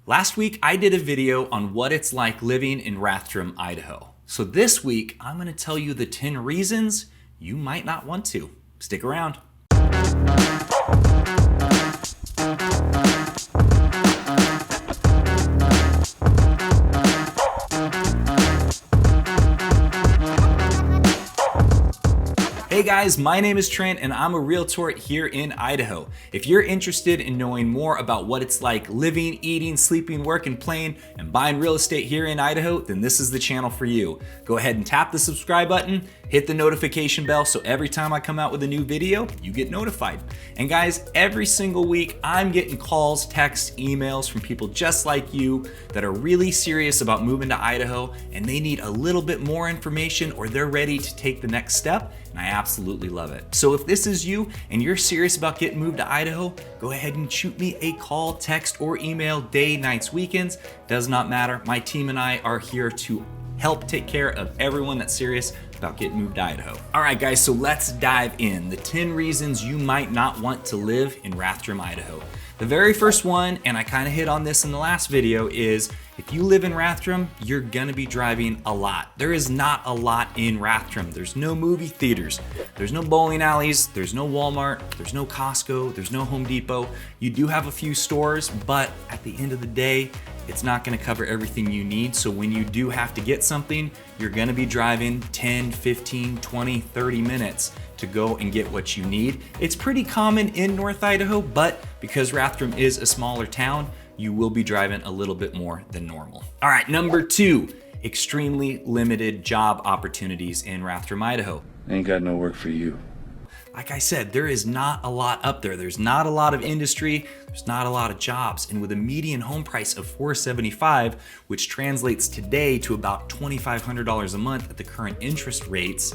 Last week, I did a video on what it's like living in Rathdrum, Idaho. So this week, I'm gonna tell you the 10 reasons you might not want to. Stick around. Hey guys, my name is Trent and I'm a realtor here in Idaho. If you're interested in knowing more about what it's like living, eating, sleeping, working, playing, and buying real estate here in Idaho, then this is the channel for you. Go ahead and tap the subscribe button, hit the notification bell so every time I come out with a new video, you get notified. And guys, every single week I'm getting calls, texts, emails from people just like you that are really serious about moving to Idaho and they need a little bit more information or they're ready to take the next step. And I absolutely love it. So if this is you and you're serious about getting moved to Idaho, go ahead and shoot me a call, text, or email, day, nights, weekends. Does not matter. My team and I are here to help take care of everyone that's serious about getting moved to Idaho. All right, guys, so let's dive in. The 10 reasons you might not want to live in Rathdrum, Idaho. The very first one, and I kind of hit on this in the last video, is if you live in Rathdrum, you're gonna be driving a lot. There is not a lot in Rathdrum. There's no movie theaters, there's no bowling alleys, there's no Walmart, there's no Costco, there's no Home Depot. You do have a few stores, but at the end of the day, it's not gonna cover everything you need. So when you do have to get something, you're gonna be driving 10, 15, 20, 30 minutes to go and get what you need. It's pretty common in North Idaho, but because Rathdrum is a smaller town, you will be driving a little bit more than normal. All right, number 2, extremely limited job opportunities in Rathdrum, Idaho. Ain't got no work for you. Like I said, there is not a lot up there. There's not a lot of industry, there's not a lot of jobs. And with a median home price of $475, which translates today to about $2,500 a month at the current interest rates,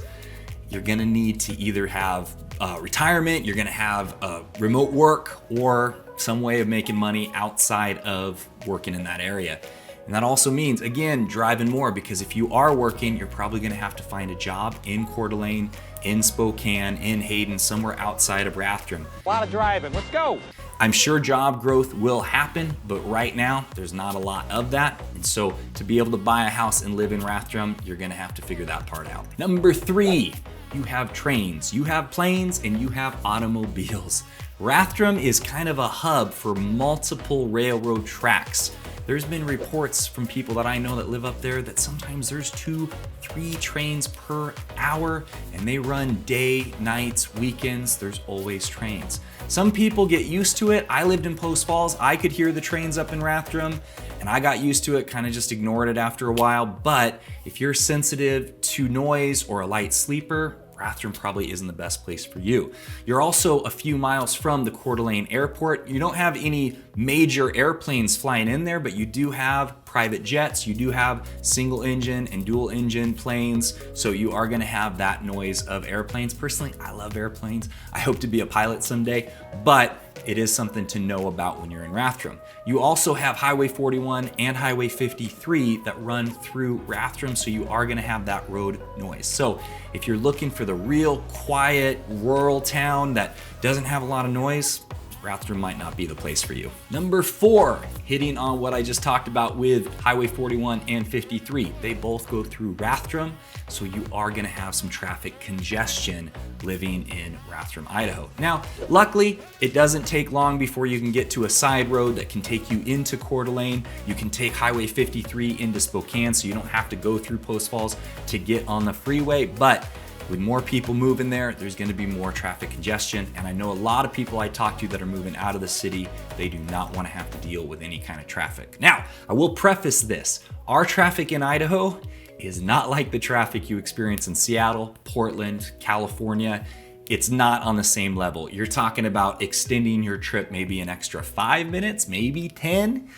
you're gonna need to either have retirement, you're gonna have remote work, or some way of making money outside of working in that area. And that also means, again, driving more, because if you are working, you're probably gonna have to find a job in Coeur d'Alene, in Spokane, in Hayden, somewhere outside of Rathdrum. A lot of driving, let's go. I'm sure job growth will happen, but right now there's not a lot of that. And so to be able to buy a house and live in Rathdrum, you're gonna have to figure that part out. Number 3, you have trains, you have planes, and you have automobiles. Rathdrum is kind of a hub for multiple railroad tracks. There's been reports from people that I know that live up there that sometimes there's 2, 3 trains per hour, and they run day, nights, weekends. There's always trains. Some people get used to it. I lived in Post Falls. I could hear the trains up in Rathdrum, and I got used to it, kind of just ignored it after a while. But if you're sensitive to noise or a light sleeper, Rathdrum probably isn't the best place for you. You're also a few miles from the Coeur d'Alene airport. You don't have any major airplanes flying in there, but you do have private jets, you do have single engine and dual engine planes, so you are gonna have that noise of airplanes. Personally, I love airplanes. I hope to be a pilot someday, but it is something to know about when you're in Rathdrum. You also have Highway 41 and Highway 53 that run through Rathdrum, so you are gonna have that road noise. So if you're looking for the real quiet rural town that doesn't have a lot of noise, Rathdrum might not be the place for you. Number 4, hitting on what I just talked about with Highway 41 and 53. They both go through Rathdrum, so you are gonna have some traffic congestion living in Rathdrum, Idaho. Now, luckily, it doesn't take long before you can get to a side road that can take you into Coeur d'Alene. You can take Highway 53 into Spokane, so you don't have to go through Post Falls to get on the freeway, but with more people moving there, there's gonna be more traffic congestion. And I know a lot of people I talk to that are moving out of the city, they do not wanna have to deal with any kind of traffic. Now, I will preface this. Our traffic in Idaho is not like the traffic you experience in Seattle, Portland, California. It's not on the same level. You're talking about extending your trip maybe an extra 5 minutes, maybe 10.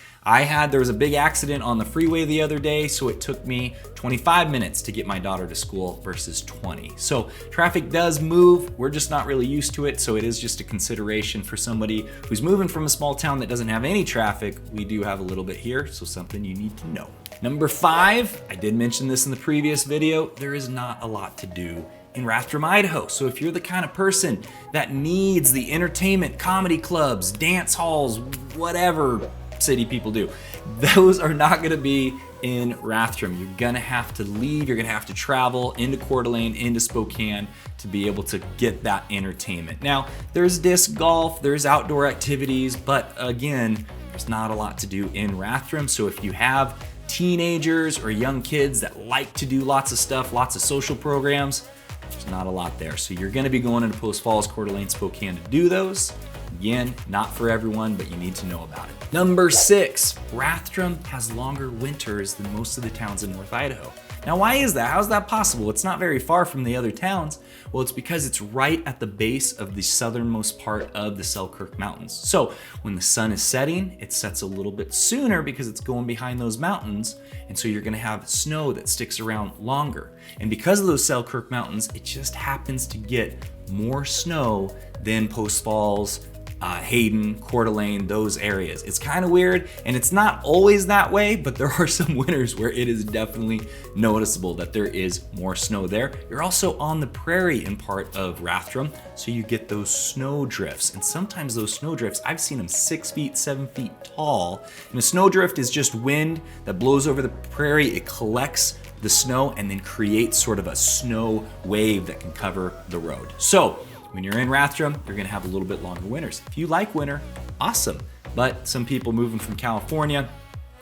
There was a big accident on the freeway the other day, so it took me 25 minutes to get my daughter to school versus 20. So traffic does move, we're just not really used to it, so it is just a consideration for somebody who's moving from a small town that doesn't have any traffic. We do have a little bit here, so something you need to know. Number 5, I did mention this in the previous video, there is not a lot to do in Rathdrum, Idaho. So if you're the kind of person that needs the entertainment, comedy clubs, dance halls, whatever, city people do. Those are not gonna be in Rathdrum. You're gonna have to leave, you're gonna have to travel into Coeur d'Alene, into Spokane to be able to get that entertainment. Now, there's disc golf, there's outdoor activities, but again, there's not a lot to do in Rathdrum. So if you have teenagers or young kids that like to do lots of stuff, lots of social programs, there's not a lot there. So you're gonna be going into Post Falls, Coeur d'Alene, Spokane to do those. Again, not for everyone, but you need to know about it. Number 6, Rathdrum has longer winters than most of the towns in North Idaho. Now, why is that? How is that possible? It's not very far from the other towns. Well, it's because it's right at the base of the southernmost part of the Selkirk Mountains. So when the sun is setting, it sets a little bit sooner because it's going behind those mountains. And so you're gonna have snow that sticks around longer. And because of those Selkirk Mountains, it just happens to get more snow than Post Falls, HAYDEN, Coeur d'Alene, those areas. It's kind of weird, and it's not always that way, but there are some winters where it is definitely noticeable that there is more snow there. You're also on the prairie in part of Rathdrum, so you get those snow drifts. And sometimes those snow drifts, I've seen them 6 feet, 7 feet tall. And a snow drift is just wind that blows over the prairie. It collects the snow and then creates sort of a snow wave that can cover the road. So when you're in Rathdrum, you're gonna have a little bit longer winters. If you like winter, awesome. But some people moving from California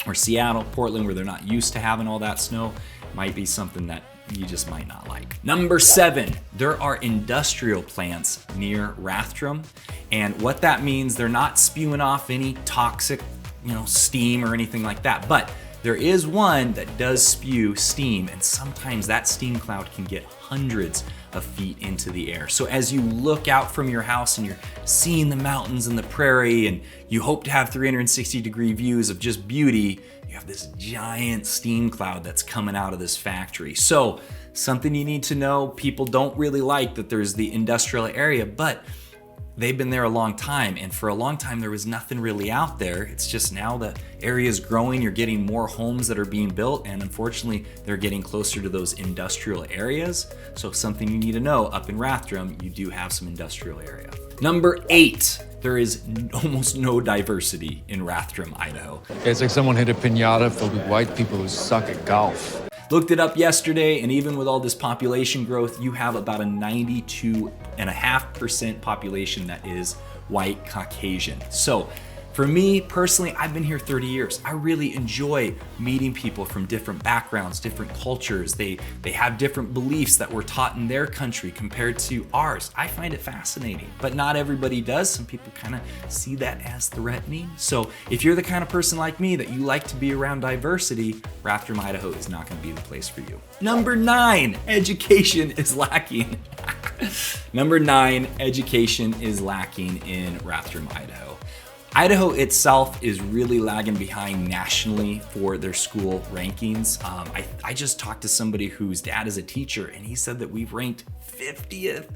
or Seattle, Portland, where they're not used to having all that snow, might be something that you just might not like. Number 7, there are industrial plants near Rathdrum. And what that means, they're not spewing off any toxic, steam or anything like that. But there is one that does spew steam, and sometimes that steam cloud can get hundreds of feet into the air. So as you look out from your house and you're seeing the mountains and the prairie, and you hope to have 360-degree views of just beauty, you have this giant steam cloud that's coming out of this factory. So something you need to know, people don't really like that there's the industrial area, but they've been there a long time, and for a long time there was nothing really out there. It's just now the area is growing, you're getting more homes that are being built, and unfortunately they're getting closer to those industrial areas. So something you need to know, up in Rathdrum, you do have some industrial area. Number 8, there is almost no diversity in Rathdrum, Idaho. It's like someone hit a piñata filled with white people who suck at golf. Looked it up yesterday, and even with all this population growth, you have about a 92.5% population that is white Caucasian. So for me personally, I've been here 30 years. I really enjoy meeting people from different backgrounds, different cultures. They have different beliefs that were taught in their country compared to ours. I find it fascinating, but not everybody does. Some people kind of see that as threatening. So if you're the kind of person like me that you like to be around diversity, Rathdrum, Idaho is not going to be the place for you. Number 9, education is lacking. Number 9, education is lacking in Rathdrum, Idaho. Idaho itself is really lagging behind nationally for their school rankings. I just talked to somebody whose dad is a teacher, and he said that we've ranked 50th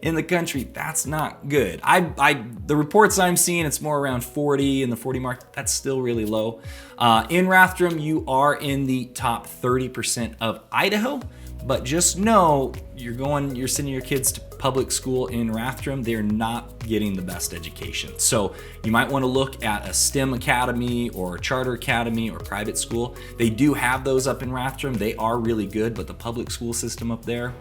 in the country. That's not good. The reports I'm seeing, it's more around 40 in the 40 mark. That's still really low. In Rathdrum, you are in the top 30% of Idaho. But just know you're sending your kids to public school in Rathdrum, they're not getting the best education. So you might want to look at a STEM academy or a charter academy or private school. They do have those up in Rathdrum. They are really good, but the public school system up there,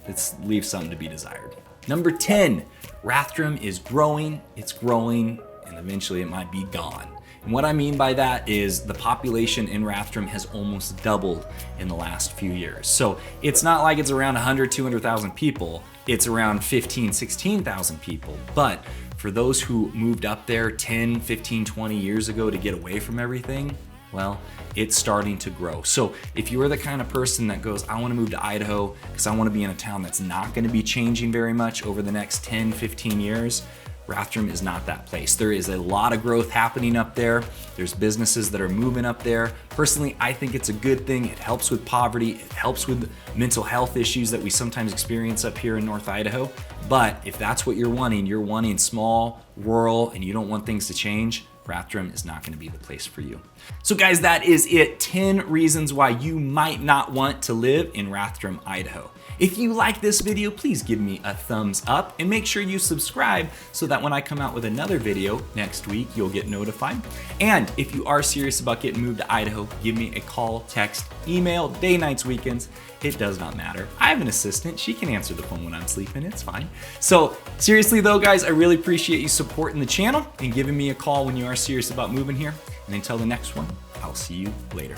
it leaves something to be desired. Number 10, Rathdrum is growing, it's growing, and eventually it might be gone. And what I mean by that is the population in Rathdrum has almost doubled in the last few years. So it's not like it's around 100, 200,000 people. It's around 15, 16,000 people. But for those who moved up there 10, 15, 20 years ago to get away from everything, well, it's starting to grow. So if you're the kind of person that goes, I want to move to Idaho because I want to be in a town that's not going to be changing very much over the next 10, 15 years, Rathdrum is not that place. There is a lot of growth happening up there. There's businesses that are moving up there. Personally, I think it's a good thing. It helps with poverty. It helps with mental health issues that we sometimes experience up here in North Idaho. But if that's what you're wanting small, rural, and you don't want things to change, Rathdrum is not gonna be the place for you. So guys, that is it. 10 reasons why you might not want to live in Rathdrum, Idaho. If you like this video, please give me a thumbs up and make sure you subscribe so that when I come out with another video next week, you'll get notified. And if you are serious about getting moved to Idaho, give me a call, text, email, day, nights, weekends. It does not matter. I have an assistant. She can answer the phone when I'm sleeping. It's fine. So seriously though, guys, I really appreciate you supporting the channel and giving me a call when you are serious about moving here. And until the next one, I'll see you later.